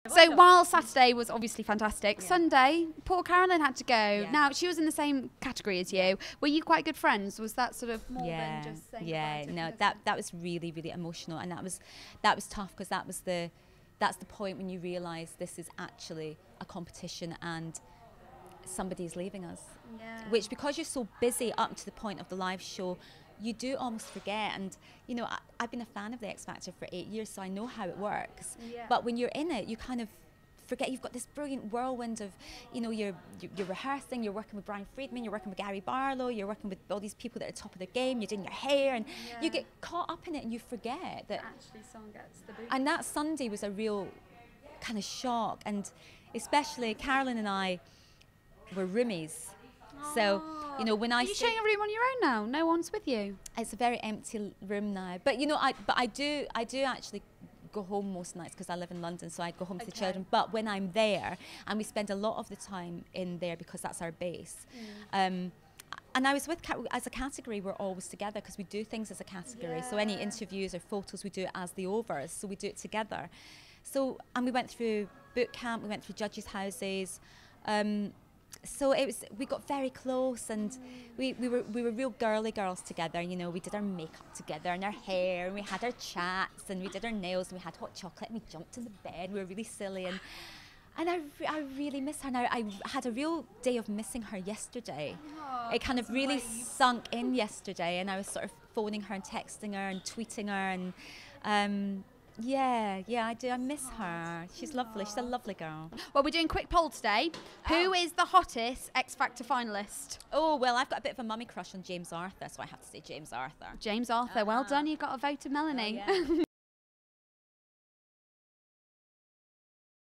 So while Saturday was obviously fantastic, Sunday, poor Carolynne had to go. Now, she was in the same category as you. Were you quite good friends? Was that sort of more than just saying no, that was really, really emotional, and that was tough, because that's the point when you realise this is actually a competition and somebody's leaving us. Which, because you're so busy up to the point of the live show, you do almost forget. And you know, I've been a fan of the X Factor for 8 years, so I know how it works. But when you're in it, you kind of forget you've got this brilliant whirlwind of, you know, you're rehearsing, you're working with Brian Friedman, you're working with Gary Barlow, you're working with all these people that are top of their game, you're doing your hair, and you get caught up in it, and you forget that actually someone gets the boot. And that Sunday was a real kind of shock, and especially Carolynne and I were roomies. So, you know, when Are you sharing a room on your own now? No one's with you? It's a very empty room now. But you know, I do actually go home most nights, because I live in London, so I go home to the children. But when I'm there, and we spend a lot of the time in there because that's our base. And I was with, as a category, we're always together, because we do things as a category. So any interviews or photos, we do it as the overs, so we do it together. So, and we went through boot camp, we went through judges' houses. So we got very close, and we were real girly girls together. You know, we did our makeup together and our hair, and we had our chats, and we did our nails, and we had hot chocolate, and we jumped in the bed. We were really silly, and I really miss her. Now, I had a real day of missing her yesterday. It kind of really sunk in yesterday, and I was sort of phoning her and texting her and tweeting her, and yeah, I do. I miss her. She's lovely. She's a lovely girl. Well, we're doing a quick poll today. Who is the hottest X Factor finalist? Oh, well, I've got a bit of a mummy crush on James Arthur, so I have to say James Arthur. James Arthur. Well done. You got a vote of Melanie. Oh, yeah.